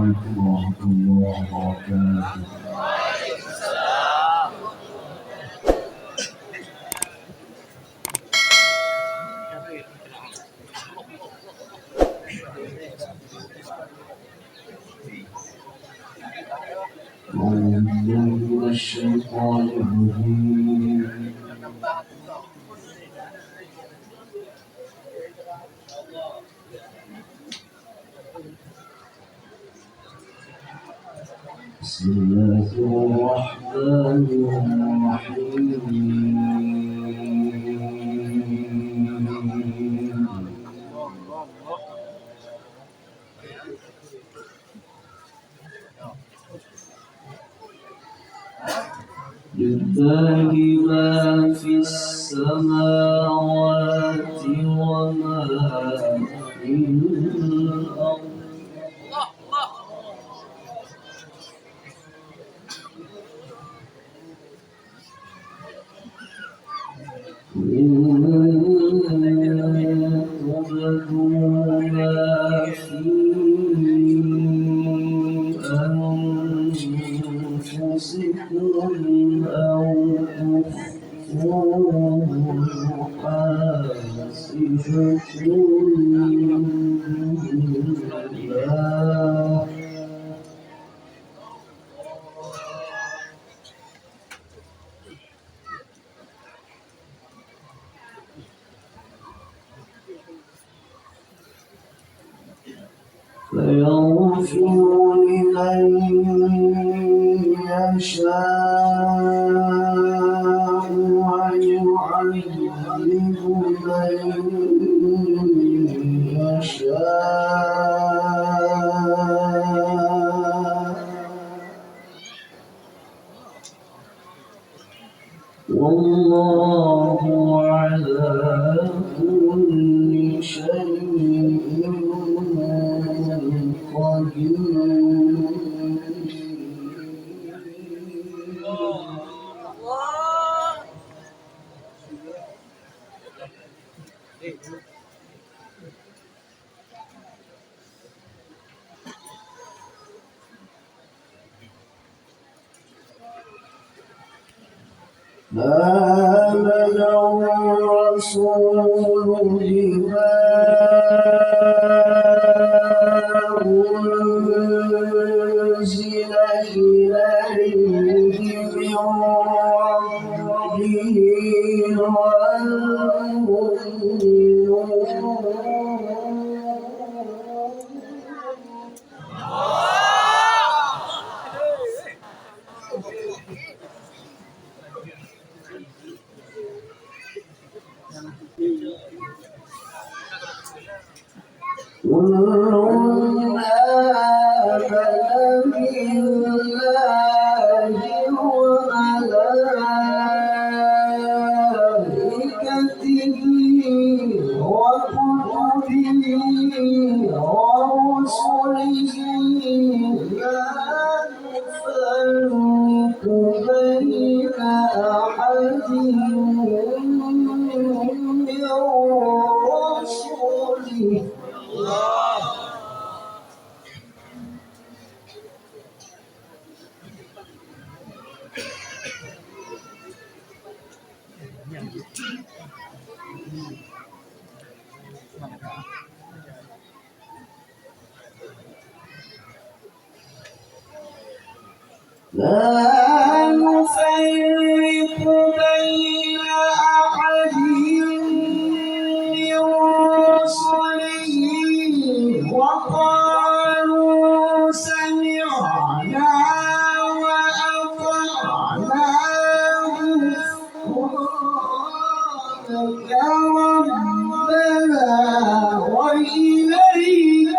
عليكم ورحمة الله وبركاته. أعوذ بالله من الشيطان الرجيم. بسم الله الرحمن الرحيم. لله ما في السماوات وما في الأرض. إن تبدوا ما في أنفسكم أو تخفوه يحاسبكم الله. فيغفر لمن يشاء ويعذب من يشاء، والله على كل شيء قدير. آمن الرسول بما أنزل إليه من ربه كل آمن بالله وملائكته وكتبه ورسله لا نفرق بين أحد من رسله. لا نفرق بين أحد من رسله وقالوا سمعنا وأطعنا غفرانك ربنا وإليك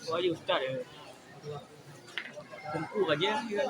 Wajib ustaz ya. Tempur aja dia.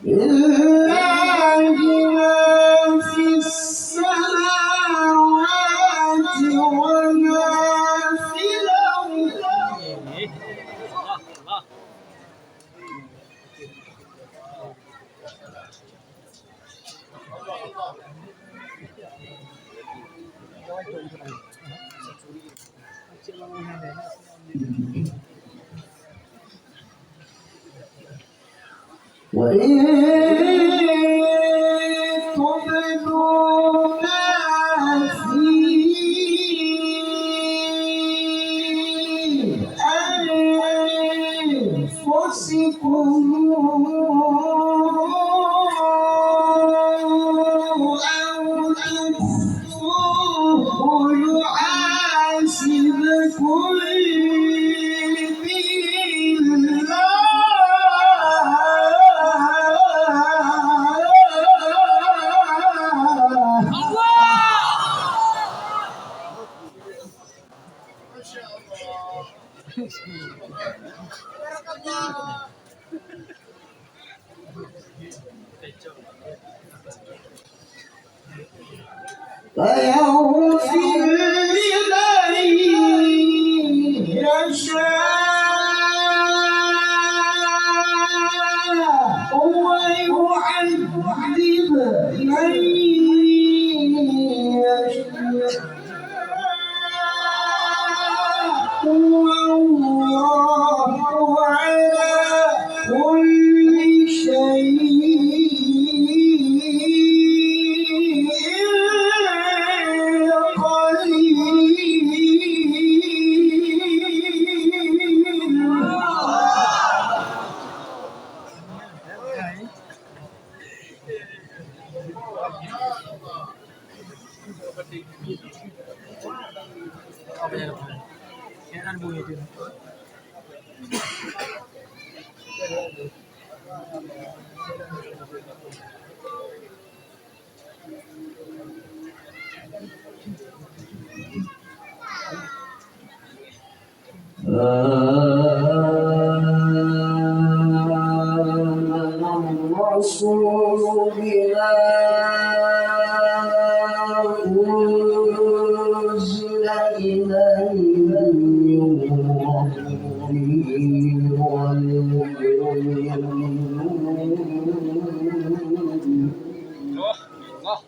لله ما في السماوات وما في الأرض. وإن تبدوا ما في أنفسكم أو تخفوه يحاسبكم فيغفر لمن يشاء ويعذب من يشاء والله على كل الرسول بما أنزل إليه من ربه والمؤمنون الله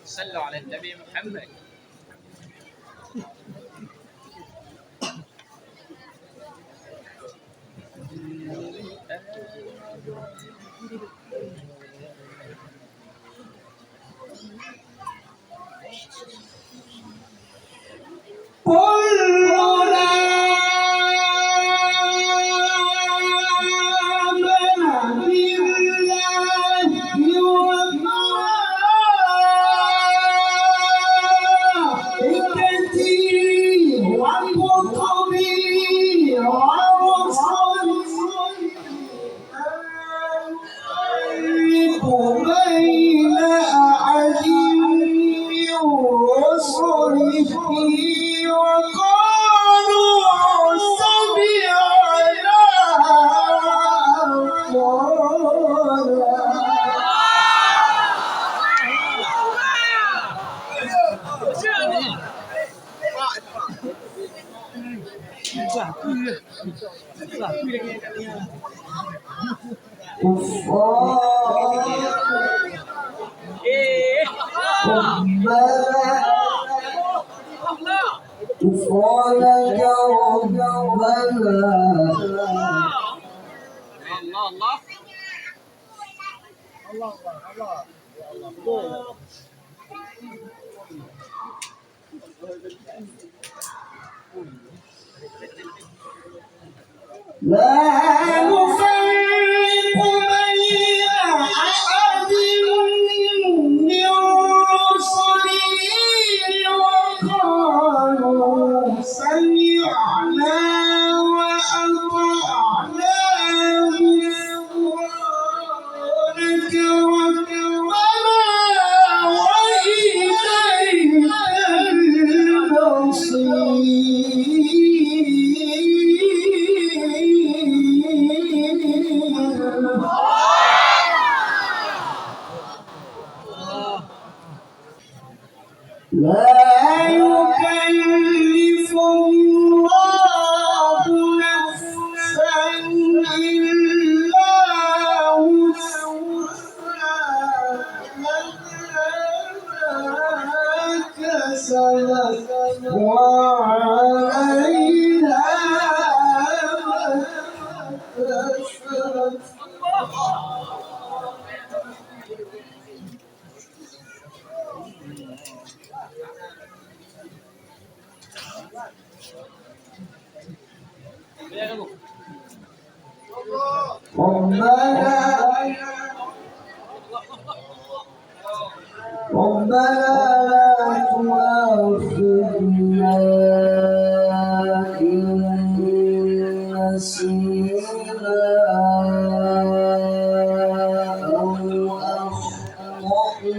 صلوا على النبي محمد. كلنا آمن بالله وملائكته وكتبه ورسله بين أحد من رسله وقالوا سمعنا غفرانك لا نفرق بين أحد من رسله وقالوا سمعنا وأطعنا غفرانك ربنا وإليك لا يكلف الله نفسا إلا وسعها لها ما كسبت وعليها ما اكتسبت ربنا لا تؤاخذنا إن نسينا أو أخطأنا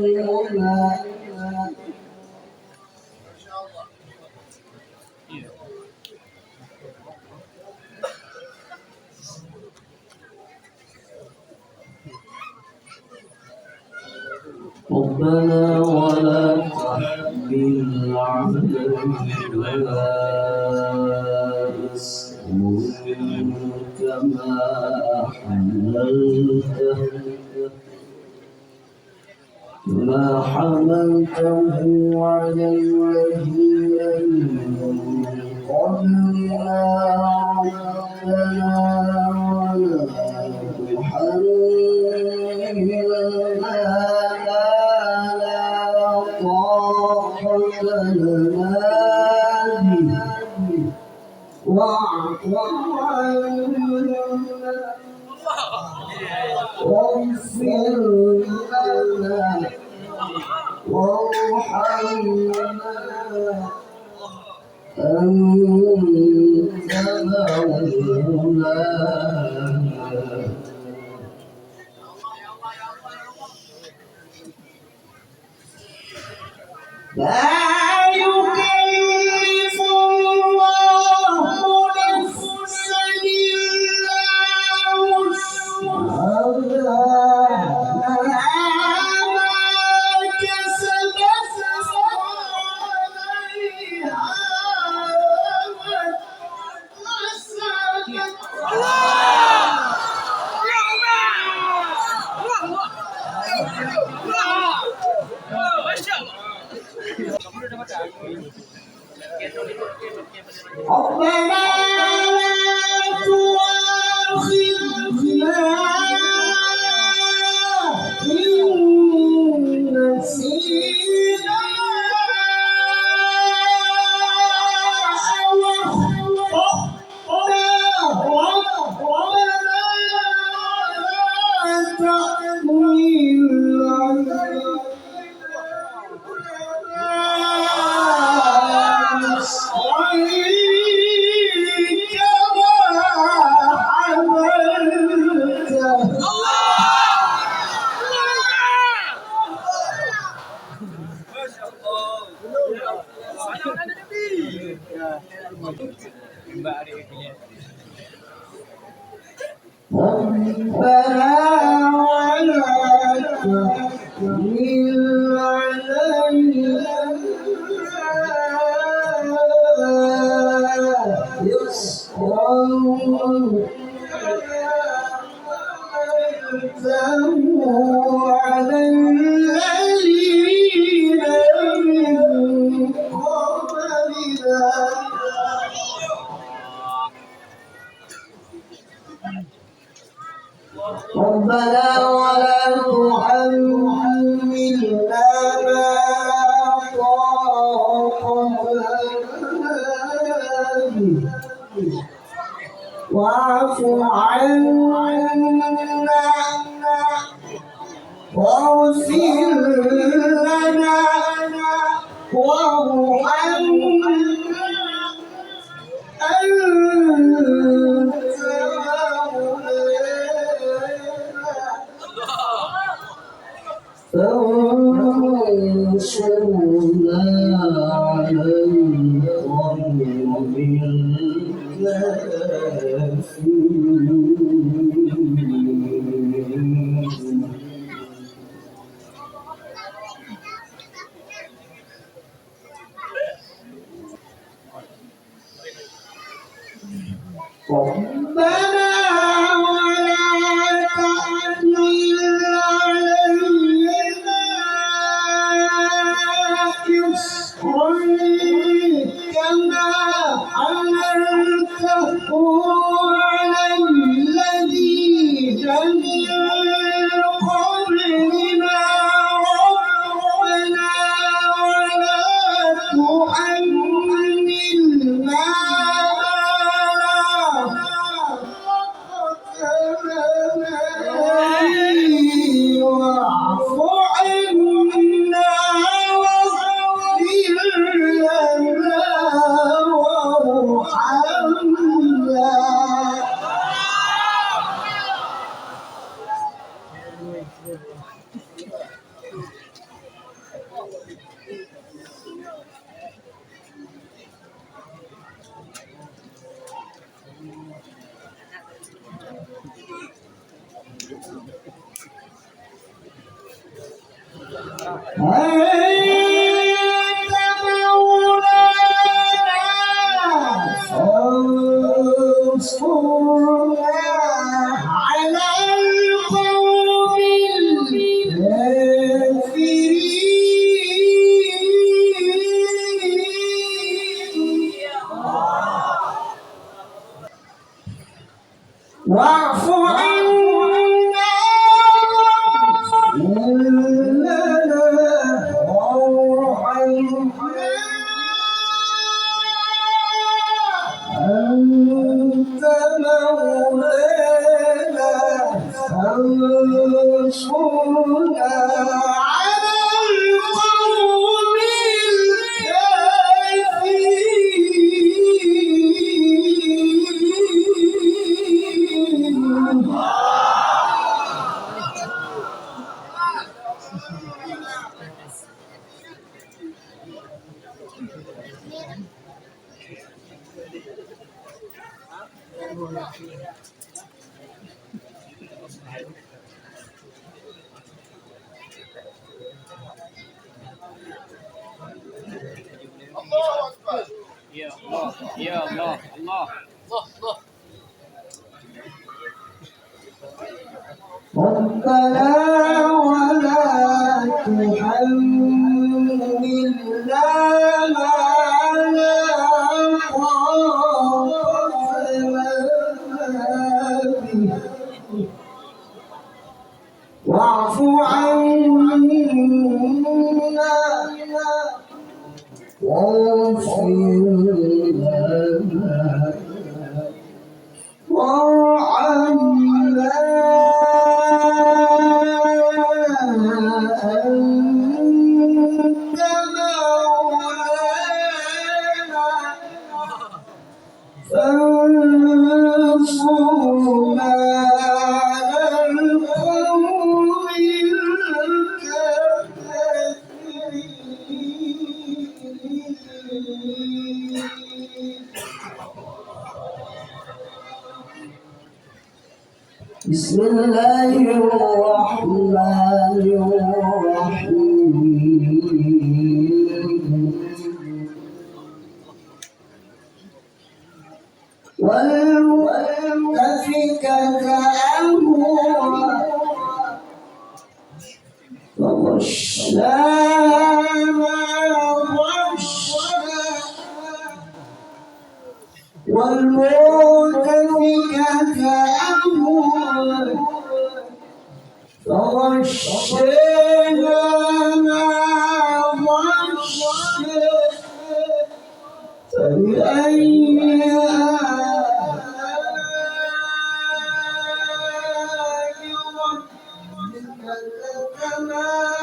ربنا ولا تحمل علينا إصرا كما حملته على الذين من قبلنا ربنا ولا تحملنا واعف عنا واغفر لنا وارحمنا أنت مولانا لا يكلف الله نفسا إلا وسعها لها ما كسبت وعليها ما اكتسبت ربنا لا تؤاخذنا إن نسينا أو أخطأنا ربنا لا تحمل علينا ربنا ولا تحمل علينا إصرا على الذين من قبلنا ربنا ولا تحملنا ما لا طاقة لنا به واعف عنا واغفر لنا وارحمنا أنت فانصرنا على القوم الكافرين ربنا ولا تحمل علينا إصرا واعف عنا أنت مولانا فانصرنا على القوم الله أكبر. يا الله يا الله الله الله. ربنا ولا تحملنا ما لا طاقة لنا به واعف عنا واغفر لنا وارحمنا أنت مولانا فانصرنا على القوم الكافرين. بسم الله الرحمن الرحيم والمؤتفكة أهوى فغشاها غشا والمؤتفكة أهوى فغشاها غشا فبأي آلاء ربك تتمارى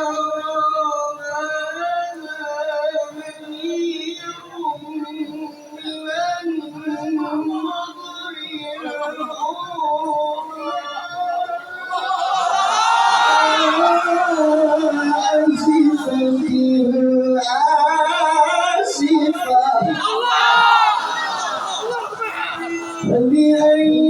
هذا نذير من النذر فبأي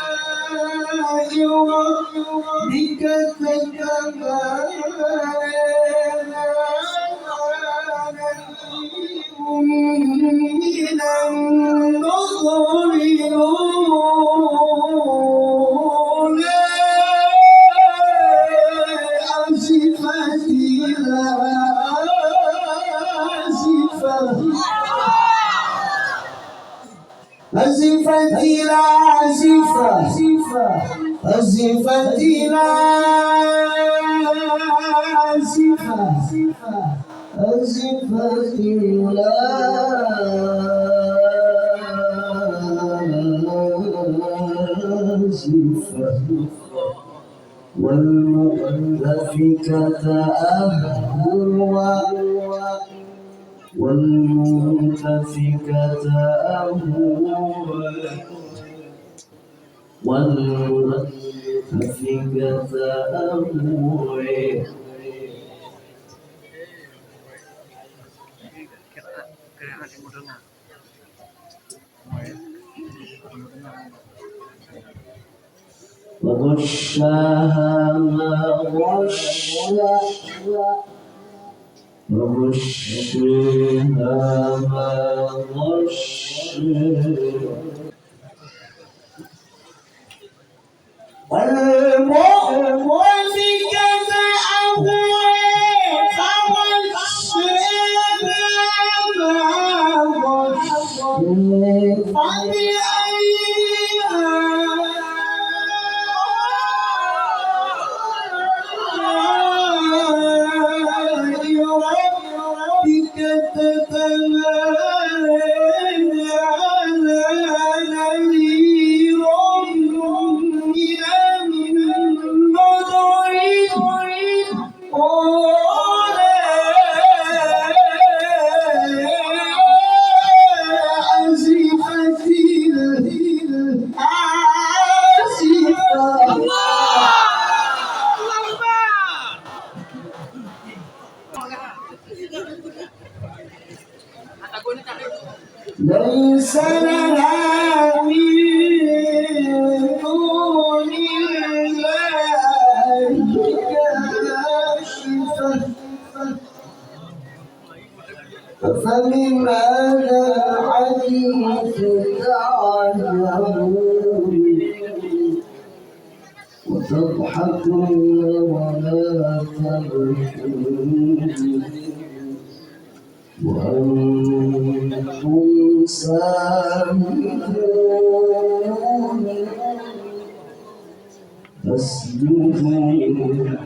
آلاء ربك تتمارى من النظر الأولى أزفت إلى آزفة أزفت إلى آزفة أزفت إلى آزفة والمؤتفكة أهوى والمؤتفكة أهوى والمؤتفكة أهوى وغشاها ما غشا وغشاها ما غشا والمؤتفكة أهوى فغشاها أرسلها من دون الله كاشفة فمن هذا الحديث تعجبون وتضحكون ولا تبكون وأنتم سامدون فاسجدوا لله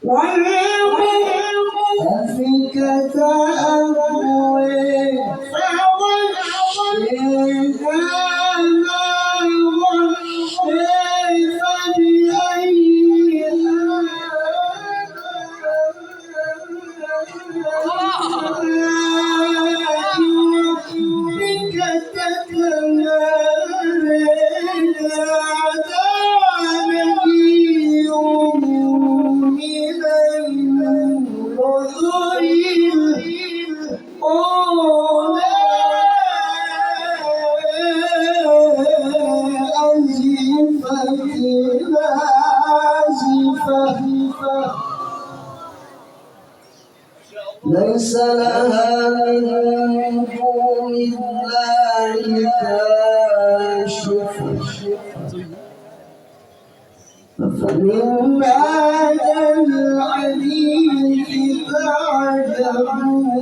واعبدوا أفك تأوي ليس لها من دون الله كاشفة فمن هذا الحديث تعجبون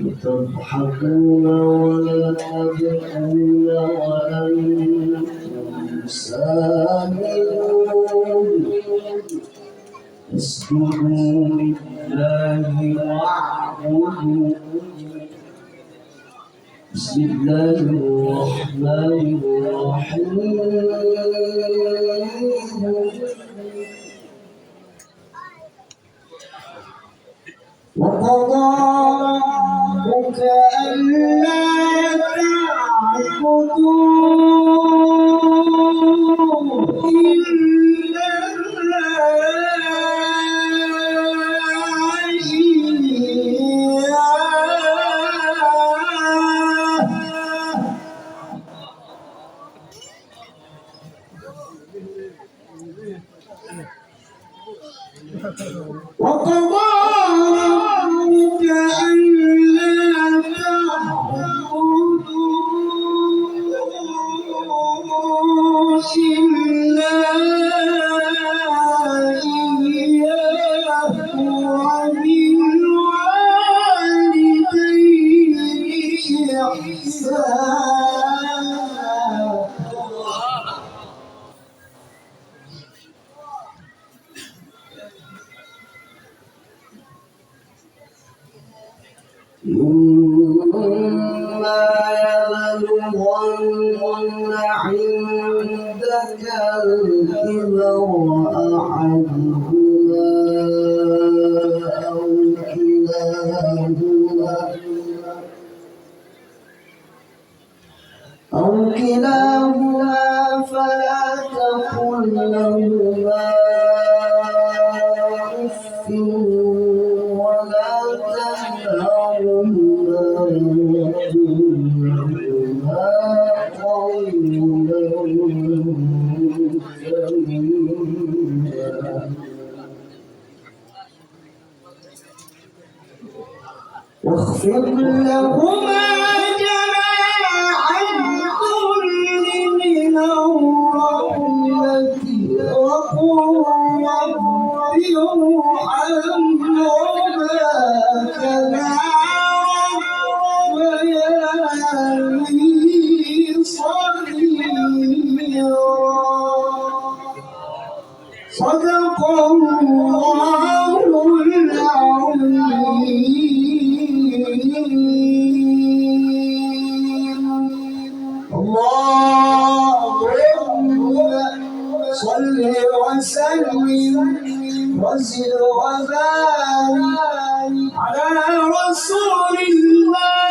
وتضحكون ولا تبكون وأنتم سامدون اسجدوا لله واعبدوا بسم الله الرحمن الرحيم وقضى ربك ألا تعبدوا إلا وقضى ربك ألا تعبدوا إلا إياه وبالوالدين إحسانا إما يبلغن عندك الكبر أحدهما أو كلاهما فلا تقل لهما أف ولا تنهرهما قولا كريما واخفض لهما جناح الذل من الرحمة وقل رب ارحمهما كما ربياني صغيرا صدق الله العظيم. اللهم صل وسلم وزد وبارك على رسول الله